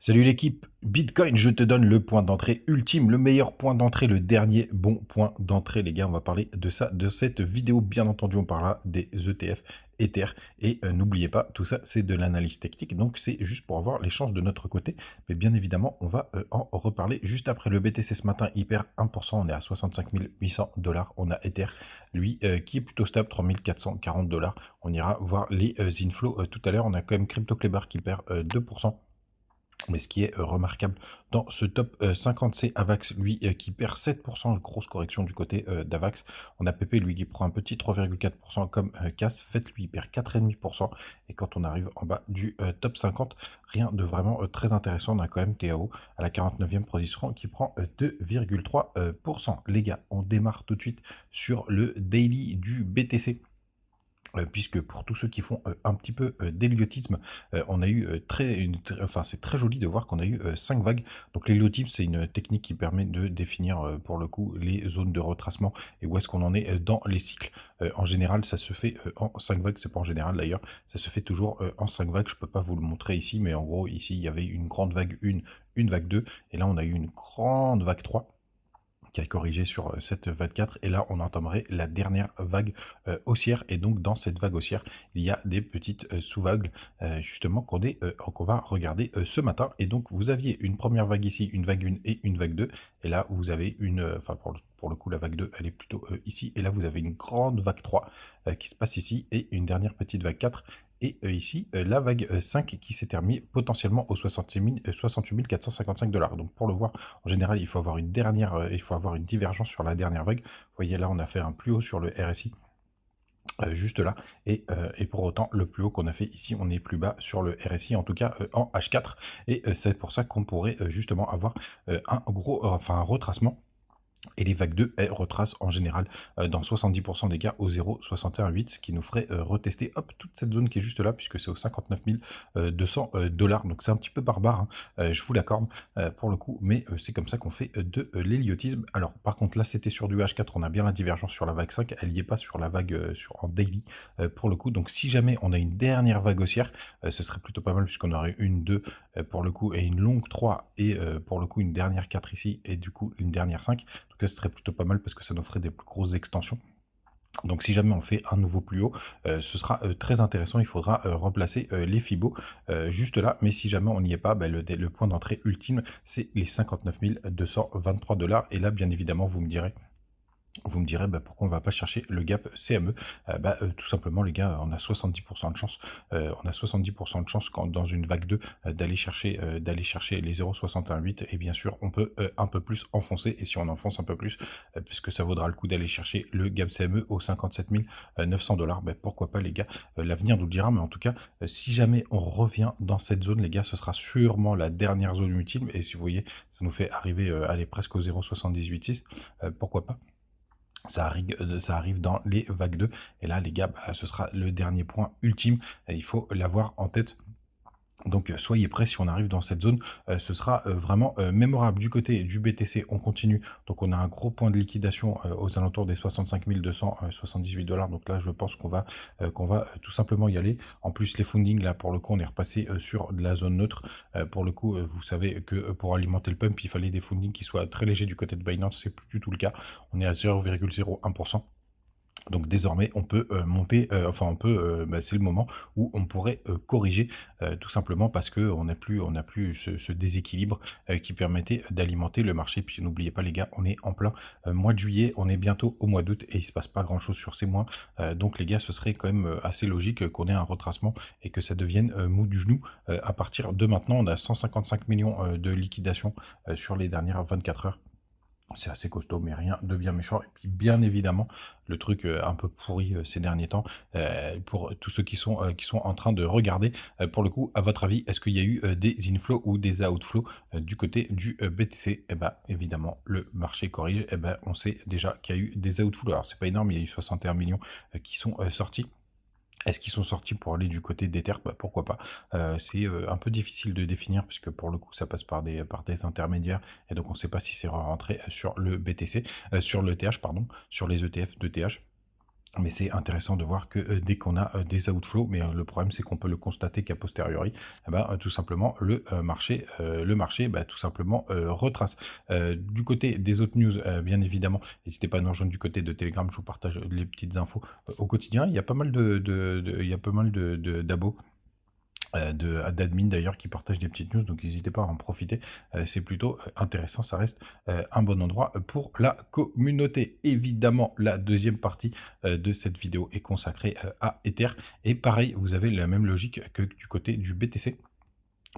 Salut l'équipe, Bitcoin, je te donne le point d'entrée ultime, le meilleur point d'entrée, le dernier bon point d'entrée les gars, on va parler de ça, de cette vidéo, bien entendu on parlera des ETF, Ether, et n'oubliez pas, tout ça c'est de l'analyse technique, donc c'est juste pour avoir les chances de notre côté, mais bien évidemment on va en reparler juste après. Le BTC ce matin, il perd 1%, on est à 65 800 $, on a Ether, lui, qui est plutôt stable, 3440 $, on ira voir les inflows tout à l'heure. On a quand même CryptoClebar qui perd 2%. Mais ce qui est remarquable dans ce top 50, c'est Avax, lui, qui perd 7%, grosse correction du côté d'Avax. On a PP, lui, qui prend un petit 3,4% comme casse. Faites, lui, il perd 4,5%. Et quand on arrive en bas du top 50, rien de vraiment très intéressant. On a quand même TAO à la 49e position qui prend 2,3%. Les gars, on démarre tout de suite sur le daily du BTC. Puisque pour tous ceux qui font un petit peu d'héliotisme, on a eu enfin c'est très joli de voir qu'on a eu 5 vagues. Donc l'héliotisme, c'est une technique qui permet de définir pour le coup les zones de retracement et où est-ce qu'on en est dans les cycles. En général, ça se fait en 5 vagues, c'est pas en général d'ailleurs, ça se fait toujours en 5 vagues. Je peux pas vous le montrer ici, mais en gros ici il y avait une grande vague 1, une vague 2, et là on a eu une grande vague 3 qui a corrigé sur cette 24, et là on entamerait la dernière vague haussière, et donc dans cette vague haussière il y a des petites sous-vagues justement qu'on va regarder ce matin. Et donc vous aviez une première vague ici, une vague 1 et une vague 2, et là vous avez une, enfin pour le coup la vague 2 elle est plutôt ici, et là vous avez une grande vague 3 qui se passe ici, et une dernière petite vague 4, et ici, la vague 5 qui s'est terminée potentiellement aux 68 455 $. Donc pour le voir, en général, il faut avoir une il faut avoir une divergence sur la dernière vague. Vous voyez là, on a fait un plus haut sur le RSI. Juste là, et pour autant le plus haut qu'on a fait ici, on est plus bas sur le RSI, en tout cas en H4, et c'est pour ça qu'on pourrait justement avoir un gros, enfin un retracement. Et les vagues 2, elles retracent en général dans 70% des cas au 0,618, ce qui nous ferait retester hop, toute cette zone qui est juste là, puisque c'est aux 59 200 $. Donc c'est un petit peu barbare, hein, je vous l'accorde pour le coup, mais c'est comme ça qu'on fait de l'héliotisme. Alors par contre là c'était sur du H4, on a bien la divergence sur la vague 5, elle n'y est pas sur la vague en daily pour le coup. Donc si jamais on a une dernière vague haussière, ce serait plutôt pas mal, puisqu'on aurait une 2 pour le coup, et une longue 3, et pour le coup une dernière 4 ici, et du coup une dernière 5. Donc ça serait plutôt pas mal parce que ça nous ferait des plus grosses extensions. Donc si jamais on fait un nouveau plus haut, ce sera très intéressant. Il faudra replacer les Fibos juste là. Mais si jamais on n'y est pas, bah, le point d'entrée ultime, c'est les 59 223 $. Et là, bien évidemment, vous me direz, bah, pourquoi on va pas chercher le gap CME. Tout simplement les gars, on a 70% de chance, on a 70% de chance dans une vague 2 d'aller chercher les 0,618, et bien sûr on peut un peu plus enfoncer, et si on enfonce un peu plus, puisque ça vaudra le coup d'aller chercher le gap CME aux 57 900 $, pourquoi pas les gars, l'avenir nous le dira. Mais en tout cas, si jamais on revient dans cette zone les gars, ce sera sûrement la dernière zone ultime, et si vous voyez, ça nous fait arriver aller presque au 0,786, pourquoi pas. Ça arrive dans les vagues 2. Et là, les gars, ce sera le dernier point ultime. Et il faut l'avoir en tête. Donc soyez prêts, si on arrive dans cette zone, ce sera vraiment mémorable. Du côté du BTC, on continue. Donc on a un gros point de liquidation aux alentours des 65 278 $. Donc là, je pense qu'on va tout simplement y aller. En plus, les fundings, là, pour le coup, on est repassé sur de la zone neutre. Pour le coup, vous savez que pour alimenter le pump, il fallait des fundings qui soient très légers du côté de Binance. C'est plus du tout le cas. On est à 0,01%. Donc désormais, on peut monter, enfin on peut, c'est le moment où on pourrait corriger, tout simplement parce que on n'a plus ce déséquilibre qui permettait d'alimenter le marché. Puis n'oubliez pas les gars, on est en plein mois de juillet, on est bientôt au mois d'août, et il se passe pas grand chose sur ces mois. Donc les gars, ce serait quand même assez logique qu'on ait un retracement et que ça devienne mou du genou. À partir de maintenant, on a 155 millions de liquidation sur les dernières 24 heures. C'est assez costaud, mais rien de bien méchant. Et puis, bien évidemment, le truc un peu pourri ces derniers temps, pour tous ceux qui sont en train de regarder, pour le coup, à votre avis, est-ce qu'il y a eu des inflows ou des outflows du côté du BTC? Eh ben, évidemment, le marché corrige. Eh ben, on sait déjà qu'il y a eu des outflows. Alors, c'est pas énorme, il y a eu 61 millions qui sont sortis. Est-ce qu'ils sont sortis pour aller du côté d'Ether? Pourquoi pas. C'est un peu difficile de définir, puisque pour le coup ça passe par des intermédiaires, et donc on ne sait pas si c'est rentré sur le BTC, sur le TH, pardon, sur les ETF de TH. Mais c'est intéressant de voir que dès qu'on a des outflows, mais le problème c'est qu'on peut le constater qu'à posteriori, eh ben, tout simplement le marché bah, tout simplement retrace. Du côté des autres news, bien évidemment, n'hésitez pas à nous rejoindre du côté de Telegram, je vous partage les petites infos au quotidien. Il y a pas mal il y a pas mal d'abos d'admin d'ailleurs qui partagent des petites news, donc n'hésitez pas à en profiter, c'est plutôt intéressant, ça reste un bon endroit pour la communauté. Évidemment, la deuxième partie de cette vidéo est consacrée à Ether, et pareil, vous avez la même logique que du côté du BTC.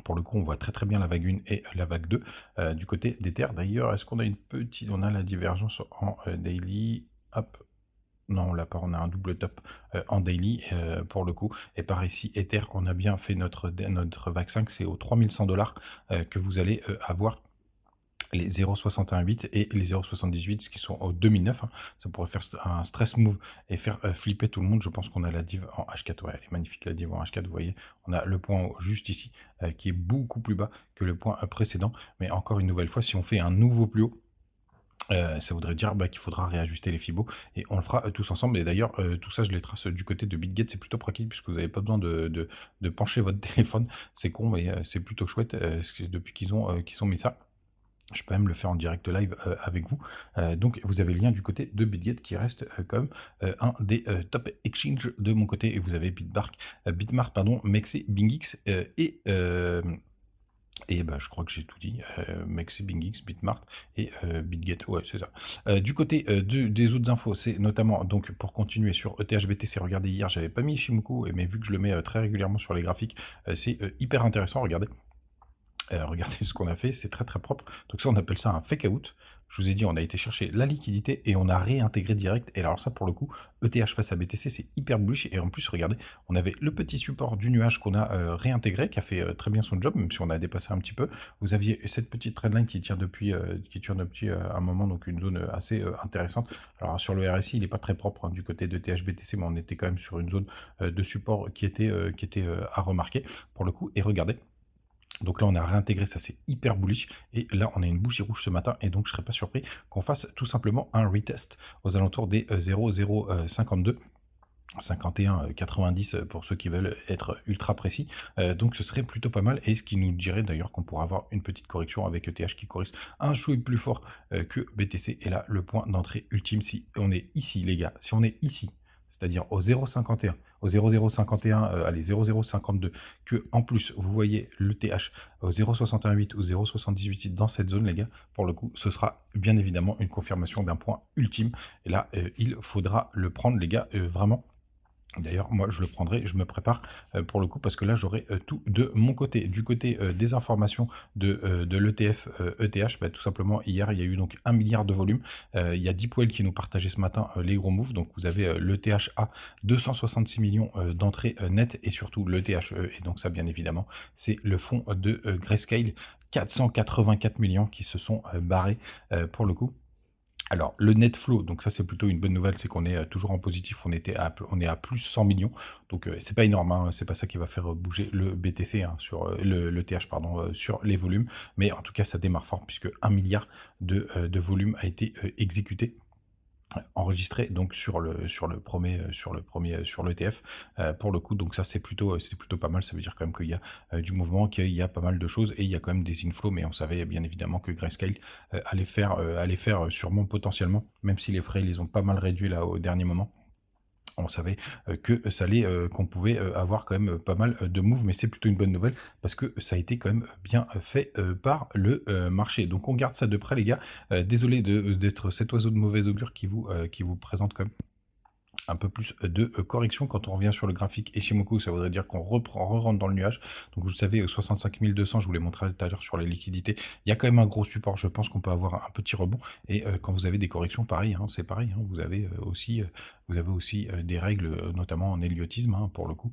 Pour le coup, on voit très très bien la vague 1 et la vague 2 du côté d'Ether. D'ailleurs, est-ce qu'on a on a la divergence en daily, hop, non, on l'a pas, on a un double top en daily pour le coup. Et par ici, Ether, on a bien fait notre vague 5, c'est aux 3100 $ que vous allez avoir les 0,618 et les 0,78, ce qui sont au 2009. Hein. Ça pourrait faire un stress move et faire flipper tout le monde. Je pense qu'on a la div en H4. Ouais, elle est magnifique la div en H4. Vous voyez, on a le point juste ici qui est beaucoup plus bas que le point précédent. Mais encore une nouvelle fois, si on fait un nouveau plus haut, ça voudrait dire qu'il faudra réajuster les Fibos et on le fera tous ensemble. Et d'ailleurs, tout ça, je les trace du côté de BitGet. C'est plutôt pratique puisque vous n'avez pas besoin de pencher votre téléphone. C'est con, mais c'est plutôt chouette depuis qu'ils ont mis ça. Je peux même le faire en direct live avec vous. Donc, vous avez le lien du côté de BitGet qui reste comme un des top exchange de mon côté. Et vous avez Bitmart, pardon, Mexi, BingX et bah, je crois que j'ai tout dit, Mexi, BingX, Bitmart et BitGet, ouais, c'est ça. Du côté des autres infos, c'est notamment, donc pour continuer sur ETHBTC, regardez, hier, j'avais pas mis Ishimoku, mais vu que je le mets très régulièrement sur les graphiques, c'est hyper intéressant, regardez. Regardez ce qu'on a fait, c'est très très propre. Donc ça, on appelle ça un fake out. Je vous ai dit, on a été chercher la liquidité et on a réintégré direct. Et alors ça, pour le coup, ETH face à BTC, c'est hyper bullish. Et en plus, regardez, on avait le petit support du nuage qu'on a réintégré, qui a fait très bien son job, même si on a dépassé un petit peu. Vous aviez cette petite trendline qui tire depuis, un moment, donc une zone assez intéressante. Alors sur le RSI, il n'est pas très propre hein, du côté de THBTC, mais on était quand même sur une zone de support qui était à remarquer pour le coup. Et regardez. Donc là, on a réintégré, ça c'est hyper bullish. Et là, on a une bougie rouge ce matin. Et donc, je ne serais pas surpris qu'on fasse tout simplement un retest aux alentours des 0,052. 51,90 pour ceux qui veulent être ultra précis. Donc ce serait plutôt pas mal. Et ce qui nous dirait d'ailleurs qu'on pourra avoir une petite correction avec ETH qui corrige un chouille plus fort que BTC. Et là, le point d'entrée ultime, si on est ici, les gars, si on est ici, c'est-à-dire au 0,51, au 0,051, allez, 0,052, que en plus vous voyez le TH au 0,618 ou 0,78 dans cette zone, les gars, pour le coup, ce sera bien évidemment une confirmation d'un point ultime. Et là, il faudra le prendre, les gars, vraiment. D'ailleurs, moi, je le prendrai, je me prépare pour le coup, parce que là, j'aurai tout de mon côté. Du côté des informations de l'ETF ETH, tout simplement, hier, il y a eu donc 1 milliard de volume. Il y a Deepwell qui nous partageait ce matin les gros moves. Donc, vous avez l'ETH à 266 millions d'entrées nettes et surtout l'ETHE. Et donc, ça, bien évidemment, c'est le fonds de Grayscale. 484 millions qui se sont barrés pour le coup. Alors, le net flow, donc ça c'est plutôt une bonne nouvelle, c'est qu'on est toujours en positif, on est à plus 100 millions, donc c'est pas énorme, hein, c'est pas ça qui va faire bouger le BTC, hein, sur le TH, pardon, sur les volumes, mais en tout cas ça démarre fort puisque 1 milliard de volume a été exécuté, enregistré donc sur l'ETF pour le coup. Donc ça c'est plutôt pas mal. Ça veut dire quand même qu'il y a du mouvement, qu'il y a pas mal de choses et il y a quand même des inflows, mais on savait bien évidemment que Grayscale allait faire sûrement potentiellement, même si les frais ils les ont pas mal réduits là au dernier moment. On savait que ça allait, qu'on pouvait avoir quand même pas mal de moves, mais c'est plutôt une bonne nouvelle parce que ça a été quand même bien fait par le marché. Donc on garde ça de près, les gars. Désolé d'être cet oiseau de mauvais augure qui vous présente quand même un peu plus de correction. Quand on revient sur le graphique Ishimoku, ça voudrait dire qu'on rentre dans le nuage. Donc vous savez, 65 200, je vous l'ai montré tout à l'heure sur les liquidités, il y a quand même un gros support. Je pense qu'on peut avoir un petit rebond. Et quand vous avez des corrections, pareil, hein, c'est pareil. Hein, vous avez aussi des règles, notamment en héliotisme, hein, pour le coup,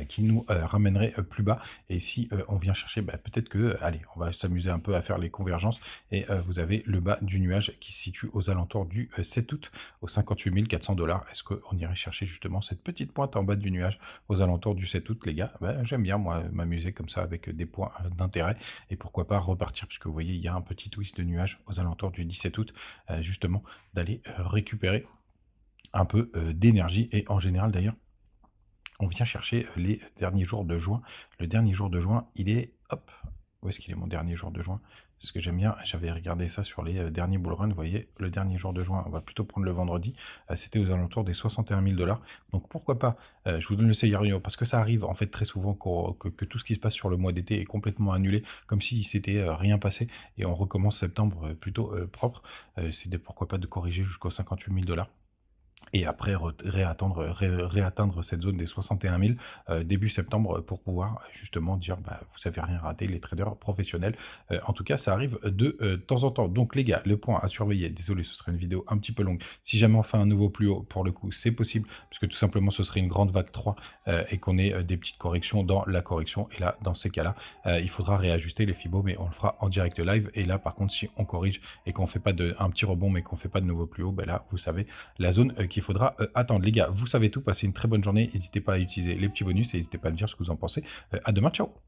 qui nous ramènerait plus bas. Et si on vient chercher, peut-être que, allez, on va s'amuser un peu à faire les convergences. Et vous avez le bas du nuage qui se situe aux alentours du 7 août, aux 58 400 $. Est-ce qu'on irait chercher justement cette petite pointe en bas du nuage aux alentours du 7 août, les gars? J'aime bien, moi, m'amuser comme ça avec des points d'intérêt. Et pourquoi pas repartir, puisque vous voyez, il y a un petit twist de nuage aux alentours du 17 août, justement, d'aller récupérer un peu d'énergie. Et en général, d'ailleurs, on vient chercher les derniers jours de juin. Le dernier jour de juin, il est, hop, où est-ce qu'il est mon dernier jour de juin? Parce que j'aime bien, j'avais regardé ça sur les derniers bull runs, vous voyez, le dernier jour de juin, on va plutôt prendre le vendredi, c'était aux alentours des 61 000 $. Donc pourquoi pas, je vous donne le scénario, parce que ça arrive en fait très souvent que tout ce qui se passe sur le mois d'été est complètement annulé, comme si s'était rien passé, et on recommence septembre plutôt propre. Pourquoi pas de corriger jusqu'aux 58 000 $. Et après réatteindre cette zone des 61 000 début septembre pour pouvoir justement dire bah, vous avez rien raté les traders professionnels. En tout cas, ça arrive de temps en temps. Donc les gars, le point à surveiller, désolé, ce serait une vidéo un petit peu longue. Si jamais on fait un nouveau plus haut, pour le coup, c'est possible, parce que tout simplement ce serait une grande vague 3 et qu'on ait des petites corrections dans la correction. Et là, dans ces cas-là, il faudra réajuster les fibos, mais on le fera en direct live. Et là, par contre, si on corrige et qu'on fait pas un petit rebond, mais qu'on fait pas de nouveau plus haut, ben là, vous savez, la zone qu'il faudra attendre. Les gars, vous savez tout, passez une très bonne journée, n'hésitez pas à utiliser les petits bonus et n'hésitez pas à me dire ce que vous en pensez. À demain, ciao!